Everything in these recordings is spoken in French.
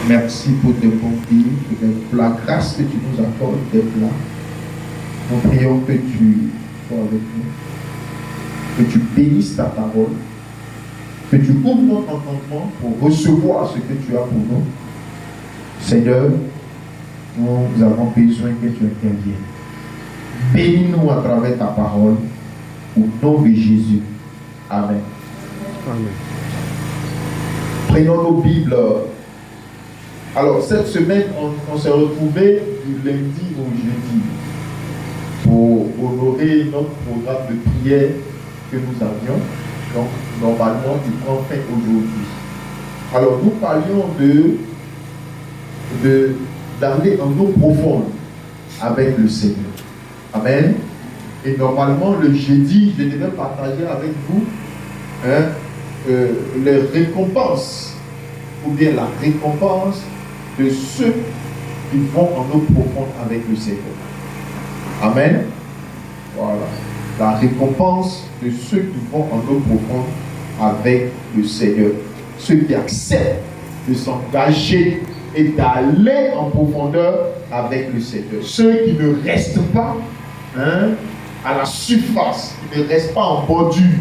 Merci pour tes bontés, pour la grâce que tu nous accordes d'être là. Nous prions que tu sois avec nous, que tu bénisses ta parole, que tu ouvres notre entendement pour recevoir ce que tu as pour nous. Seigneur, nous avons besoin que tu interviennes. Bénis-nous à travers ta parole, au nom de Jésus. Amen. Amen. Prenons nos Bibles. Alors, cette semaine, on s'est retrouvés du lundi au jeudi pour honorer notre programme de prière que nous avions. Donc, normalement, il prend fin aujourd'hui. Alors, nous parlions d'aller en eau profonde avec le Seigneur. Amen. Et normalement, le jeudi, je devais partager avec vous les récompenses, ou bien la récompense de ceux qui vont en eau profonde avec le Seigneur. Amen. Voilà. La récompense de ceux qui vont en eau profonde avec le Seigneur. Ceux qui acceptent de s'engager et d'aller en profondeur avec le Seigneur. Ceux qui ne restent pas à la surface, qui ne restent pas en bordure,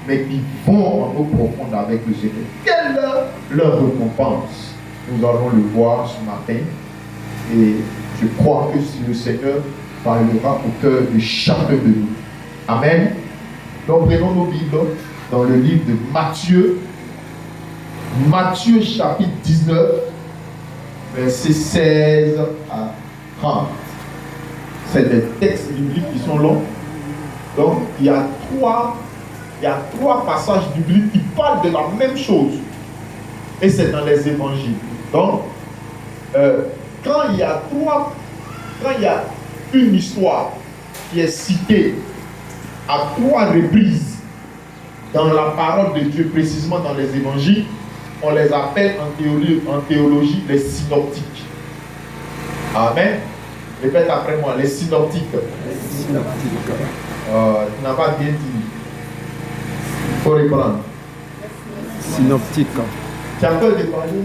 mais qui vont en eau profonde avec le Seigneur. Quelle est leur récompense? Nous allons le voir ce matin. Et je crois que si le Seigneur parlera au cœur de chacun de nous. Amen. Donc prenons nos Bibles dans le livre de Matthieu. Matthieu chapitre 19, versets 16 à 30. C'est des textes bibliques qui sont longs. Donc il y a trois passages bibliques qui parlent de la même chose. Et c'est dans les évangiles. Donc, quand il y a une histoire qui est citée à 3 reprises dans la parole de Dieu, précisément dans les évangiles, on les appelle en théologie les synoptiques. Amen. Répète après moi, les synoptiques. Les synoptiques. Tu n'as pas bien dit. Il faut reprendre. Synoptique. Tu as peur de parler?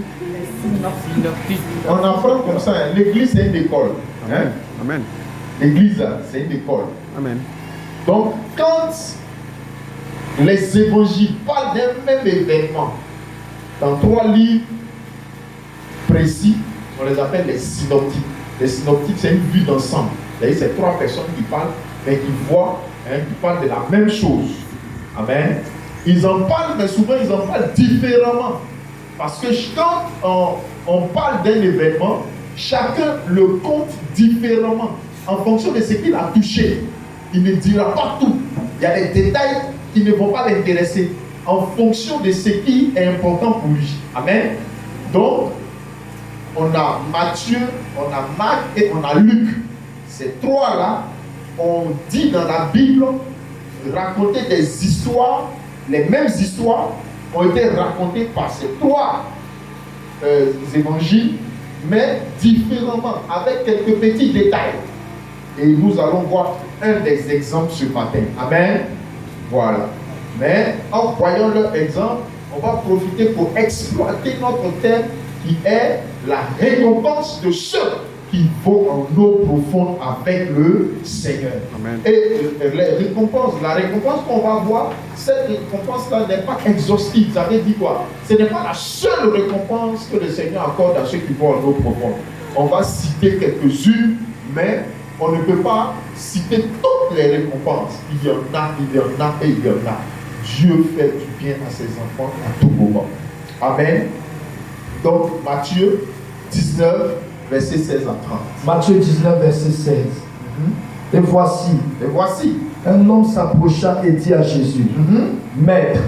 On apprend comme ça. L'église, c'est une école. Amen. Amen. L'église, c'est une école. Amen. Donc, quand les évangiles parlent d'un même événement, dans 3 livres précis, on les appelle les synoptiques. Les synoptiques, c'est une vue d'ensemble. C'est 3 personnes qui parlent, mais qui voient, qui parlent de la même chose. Amen. Ils en parlent, mais souvent ils en parlent différemment. Parce que quand on parle d'un événement, chacun le compte différemment, en fonction de ce qu'il a touché. Il ne dira pas tout. Il y a des détails qui ne vont pas l'intéresser, en fonction de ce qui est important pour lui. Amen. Donc, on a Matthieu, on a Marc et on a Luc. Ces 3-là, on dit dans la Bible, raconter des histoires, les mêmes histoires ont été racontées par ces 3 évangiles, mais différemment, avec quelques petits détails. Et nous allons voir un des exemples ce matin. Amen. Voilà. Mais en voyant leur exemple, on va profiter pour exploiter notre thème qui est la récompense de ceux qui vont en eau profonde avec le Seigneur. Amen. Et la récompense qu'on va voir, cette récompense-là n'est pas exhaustive. Ça veut dire quoi? Ce n'est pas la seule récompense que le Seigneur accorde à ceux qui vont en eau profonde. On va citer quelques-unes, mais on ne peut pas citer toutes les récompenses. Il y en a, il y en a et il y en a. Dieu fait du bien à ses enfants à tout moment. Amen. Donc, Matthieu 19, verset 16 à 30. Matthieu 19, verset 16. Et voici, un homme s'approcha et dit à Jésus, Maître,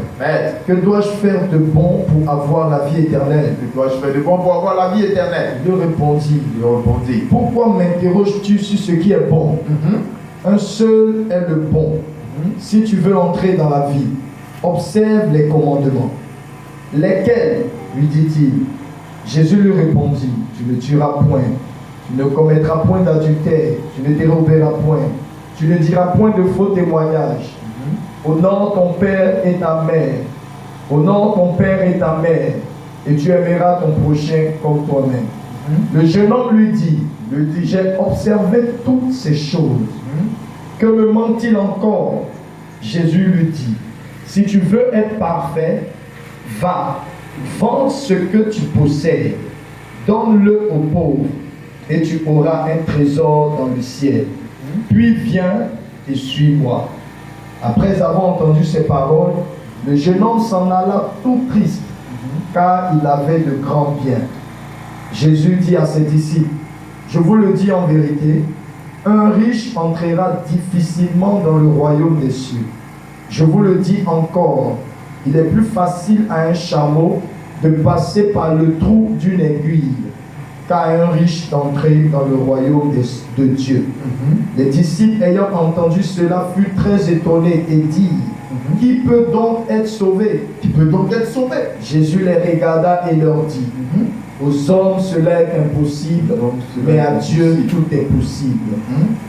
que dois-je faire de bon pour avoir la vie éternelle? Que dois-je faire de bon pour avoir la vie éternelle? Il répondit, pourquoi m'interroges-tu sur ce qui est bon? Un seul est le bon. Si tu veux entrer dans la vie, observe les commandements. Lesquels? Lui dit-il. Jésus lui répondit, tu ne tueras point, tu ne commettras point d'adultère, tu ne déroberas point, tu ne diras point de faux témoignages. Honore ton père et ta mère. Honore ton père et ta mère. et tu aimeras ton prochain comme toi-même. Le jeune homme lui dit, j'ai observé toutes ces choses. Que me manque-t-il encore? Jésus lui dit, si tu veux être parfait, va, vends ce que tu possèdes, donne-le aux pauvres, et tu auras un trésor dans le ciel. Puis viens et suis-moi. Après avoir entendu ces paroles, le jeune homme s'en alla tout triste, car il avait de grands biens. Jésus dit à ses disciples, je vous le dis en vérité, un riche entrera difficilement dans le royaume des cieux. Je vous le dis encore, il est plus facile à un chameau de passer par le trou d'une aiguille qu'à un riche d'entrer dans le royaume de Dieu. Les disciples ayant entendu cela furent très étonnés et dirent, qui peut donc être sauvé? Qui peut donc être sauvé? Jésus les regarda et leur dit, aux hommes cela est impossible, mais à Dieu tout est possible.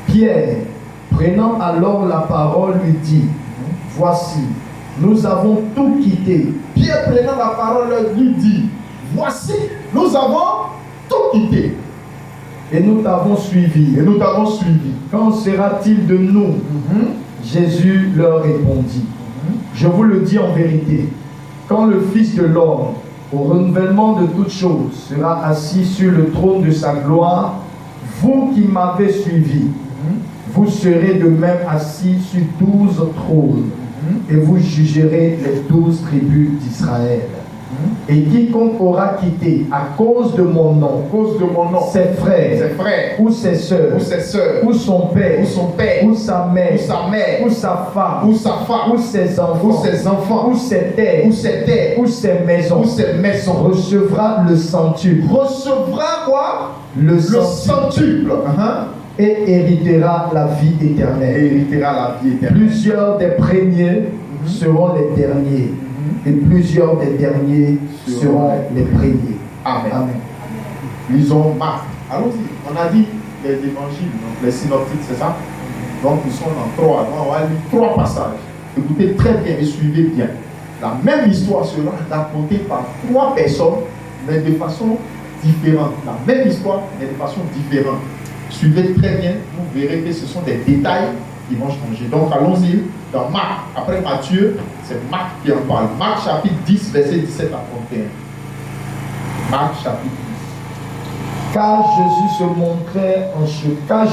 Pierre, prenant alors la parole, lui dit, voici, nous avons tout quitté. Pierre, prenant la parole, lui dit, voici, nous avons tout quitté. Et nous t'avons suivi. Et nous t'avons suivi. Qu'en sera-t-il de nous? Jésus leur répondit, je vous le dis en vérité, quand le Fils de l'homme, au renouvellement de toutes choses, sera assis sur le trône de sa gloire, vous qui m'avez suivi, vous serez de même assis sur 12 trônes, et vous jugerez les 12 tribus d'Israël. Et quiconque aura quitté à cause de mon nom, ses frères, ou ses sœurs, ou son père, ou sa mère, ou sa femme, ou ses enfants, ou ses terres, ou ses maisons, recevra le centuple. Recevra quoi? Le centuple. Et héritera la vie éternelle. Plusieurs des premiers seront les derniers, et plusieurs des derniers seront les premiers. Amen. Amen. Lisons Marc. Allons-y. On a dit les évangiles, donc les synoptiques, c'est ça? Donc ils sont en 3. Donc on va lire 3 passages. Écoutez très bien et suivez bien. La même histoire sera racontée par 3 personnes, mais de façon différente. La même histoire, mais de façon différente. Suivez très bien, vous verrez que ce sont des détails qui vont changer. Donc allons-y dans Marc. Après Matthieu, c'est Marc qui en parle. Marc chapitre 10, verset 17 à 31. Marc chapitre 10. Car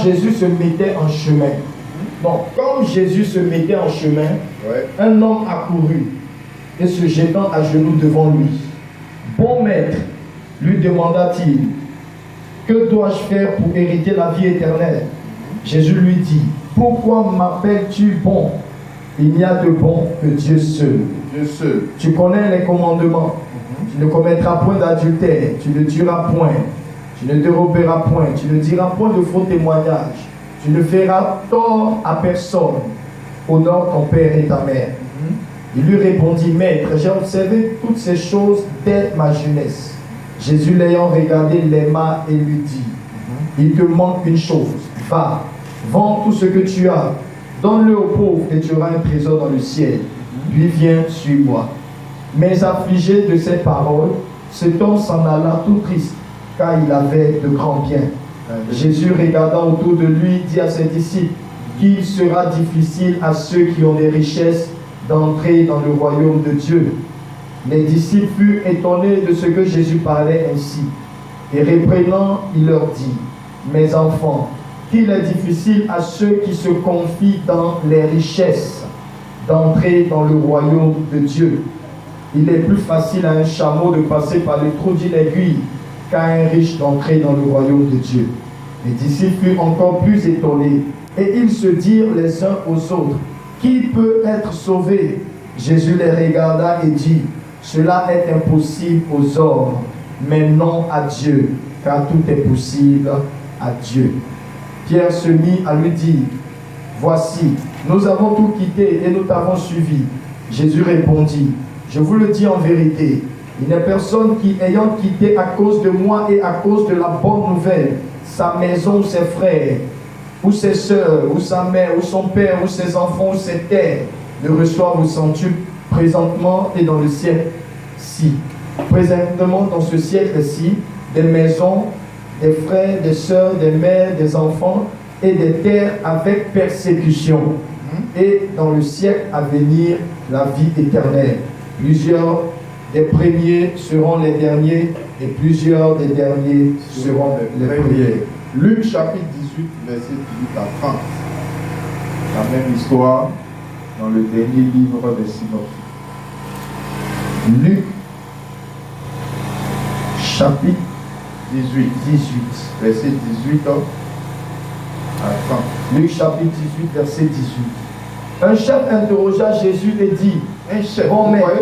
Jésus se mettait en chemin. Donc, comme Jésus se mettait en chemin, un homme accourut et se jetant à genoux devant lui. Bon maître, lui demanda-t-il, que dois-je faire pour hériter la vie éternelle? Jésus lui dit, pourquoi m'appelles-tu bon? Il n'y a de bon que Dieu seul. Dieu seul. Tu connais les commandements. Tu ne commettras point d'adultère, tu ne tueras point, tu ne déroberas point, tu ne diras point de faux témoignages, tu ne feras tort à personne. Honore ton père et ta mère. Il lui répondit, maître, j'ai observé toutes ces choses dès ma jeunesse. Jésus l'ayant regardé l'aima et lui dit, il te manque une chose, va, vends tout ce que tu as, donne-le aux pauvres et tu auras un trésor dans le ciel. Puis viens, suis-moi. Mais affligé de ces paroles, cet homme s'en alla tout triste, car il avait de grands biens. Jésus, regardant autour de lui, dit à ses disciples qu'il sera difficile à ceux qui ont des richesses d'entrer dans le royaume de Dieu. Les disciples furent étonnés de ce que Jésus parlait ainsi. Et reprenant, il leur dit, mes enfants, qu'il est difficile à ceux qui se confient dans les richesses d'entrer dans le royaume de Dieu. Il est plus facile à un chameau de passer par le trou d'une aiguille qu'à un riche d'entrer dans le royaume de Dieu. Les disciples furent encore plus étonnés et ils se dirent les uns aux autres, qui peut être sauvé? Jésus les regarda et dit, cela est impossible aux hommes, mais non à Dieu, car tout est possible à Dieu. Pierre se mit à lui dire, voici, nous avons tout quitté et nous t'avons suivi. Jésus répondit, je vous le dis en vérité, il n'y a personne qui, ayant quitté à cause de moi et à cause de la bonne nouvelle, sa maison ou ses frères, ou ses sœurs, ou sa mère, ou son père, ou ses enfants, ou ses terres, ne reçoivent au centuple présentement et dans le ciel. Si, présentement dans ce siècle-ci, des maisons, des frères, des sœurs, des mères, des enfants et des terres avec persécution. Et dans le siècle à venir, la vie éternelle. Plusieurs des premiers seront les derniers et plusieurs des derniers seront les premiers. Luc chapitre 18, verset 18 à 30. La même histoire dans le dernier livre des Synoptiques. Luc chapitre 18, verset 18 à 30. Luc chapitre 18, verset 18. Un chef interrogea Jésus et dit, Un chef, Bon, vous mais- voyez,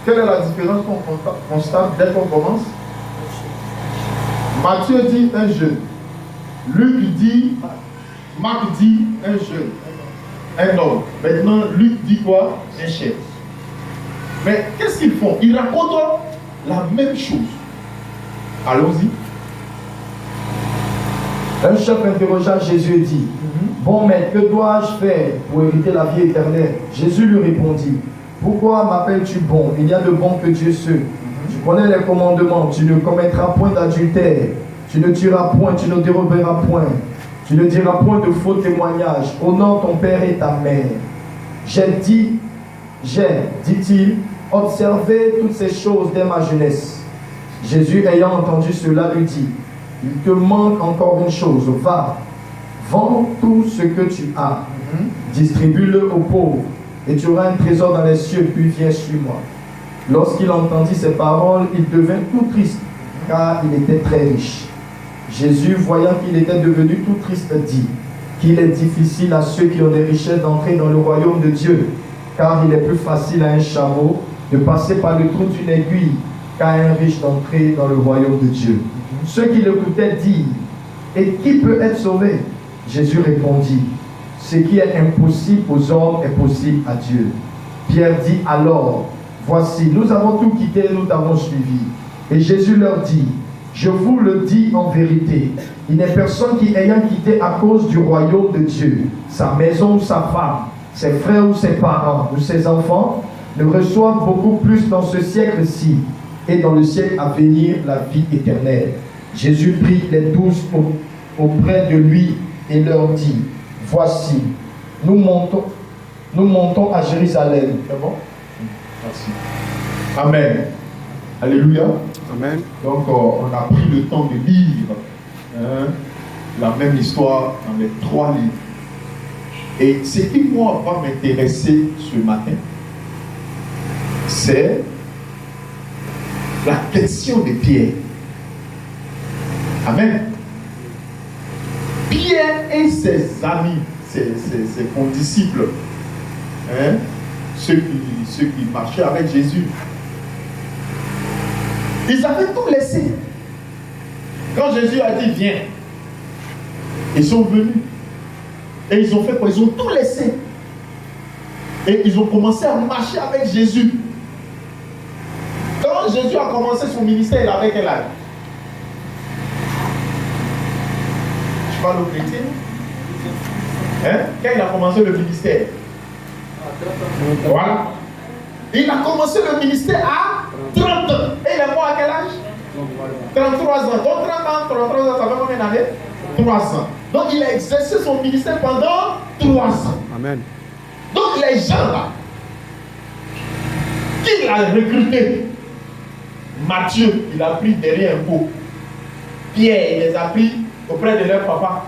quelle est la différence qu'on constate dès qu'on commence? Matthieu dit un jeune. Luc dit, Marc dit un jeune, un homme. Maintenant, Luc dit quoi? Un chef. Mais qu'est-ce qu'ils font? Ils racontent la même chose. Allons-y. Un chef interrogea Jésus et dit, Bon, mais que dois-je faire pour hériter la vie éternelle? Jésus lui répondit, Pourquoi m'appelles-tu bon? Il y a de bon que Dieu seul. Tu connais les commandements, tu ne commettras point d'adultère, tu ne tueras point, tu ne déroberas point, tu ne diras point de faux témoignages, honore ton père et ta mère. J'ai, dit-il, observé toutes ces choses dès ma jeunesse. Jésus, ayant entendu cela, lui dit, il te manque encore une chose, va, vends tout ce que tu as, distribue-le aux pauvres, et tu auras un trésor dans les cieux, puis viens sur moi. Lorsqu'il entendit ces paroles, il devint tout triste, car il était très riche. Jésus, voyant qu'il était devenu tout triste, dit qu'il est difficile à ceux qui ont des richesses d'entrer dans le royaume de Dieu, car il est plus facile à un chameau de passer par le trou d'une aiguille qu'à un riche d'entrer dans le royaume de Dieu. Ceux qui l'écoutaient dirent, et qui peut être sauvé? Jésus répondit, ce qui est impossible aux hommes est possible à Dieu. Pierre dit alors, voici, nous avons tout quitté et nous t'avons suivi. Et Jésus leur dit, je vous le dis en vérité, il n'est personne qui, ayant quitté à cause du royaume de Dieu, sa maison ou sa femme, ses frères ou ses parents ou ses enfants, ne reçoivent beaucoup plus dans ce siècle-ci et dans le siècle à venir la vie éternelle. Jésus prit les 12 auprès de lui et leur dit, voici, nous montons à Jérusalem. C'est bon? Merci. Amen. Alléluia. Amen. Donc, on a pris le temps de lire la même histoire dans les 3 livres. Et ce qui, moi, va m'intéresser ce matin, c'est la question de Pierre. Amen. Pierre et ses amis, ses condisciples, ceux qui marchaient avec Jésus, ils avaient tout laissé. Quand Jésus a dit viens, ils sont venus. Et ils ont fait quoi? Ils ont tout laissé. Et ils ont commencé à marcher avec Jésus. Quand Jésus a commencé son ministère, il avait quel âge? Je parle aux chrétiens. Quand il a commencé le ministère? Voilà. Il a commencé le ministère à 30 ans. Et il est mort à quel âge? 33 ans. Donc 30 ans, 33 ans, ça fait combien d'années? 3 ans. Donc il a exercé son ministère pendant 3 ans. Amen. Donc les gens là, qu'il a recruté, Matthieu, il a pris derrière un pot. Pierre, il les a pris auprès de leur papa.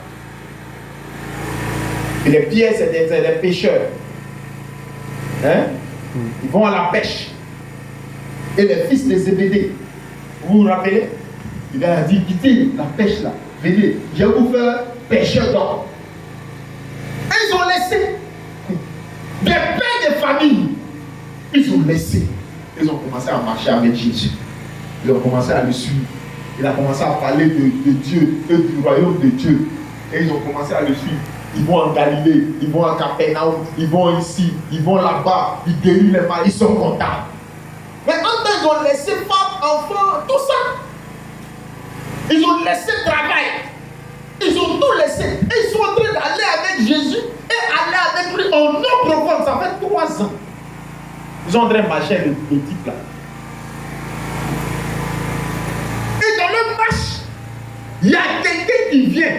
Et les Pierre, c'est des pêcheurs. Ils vont à la pêche. Et les fils de Zébédée, vous vous rappelez? Il a dit, quittez la pêche là. Venez, je vais vous faire pêcheur d'or. Et ils ont laissé des pères de famille. Ils ont laissé. Ils ont commencé à marcher avec Jésus. Ils ont commencé à le suivre. Il a commencé à parler de Dieu, du royaume de Dieu. Et ils ont commencé à le suivre. Ils vont en Galilée, ils vont à Capernaum, ils vont ici, ils vont là-bas, ils guérissent les malades, ils sont contents. Mais en temps, ils ont laissé femmes, enfants, tout ça. Ils ont laissé le travail. Ils ont tout laissé. Et ils sont en train d'aller avec Jésus et aller avec lui en non profond. Ça fait 3 ans. Ils sont en train de marcher le type là. Il y a quelqu'un qui vient.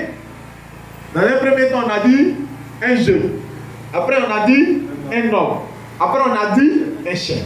Dans un premier temps, on a dit un jeune. Après, on a dit un homme. Après, on a dit un chien.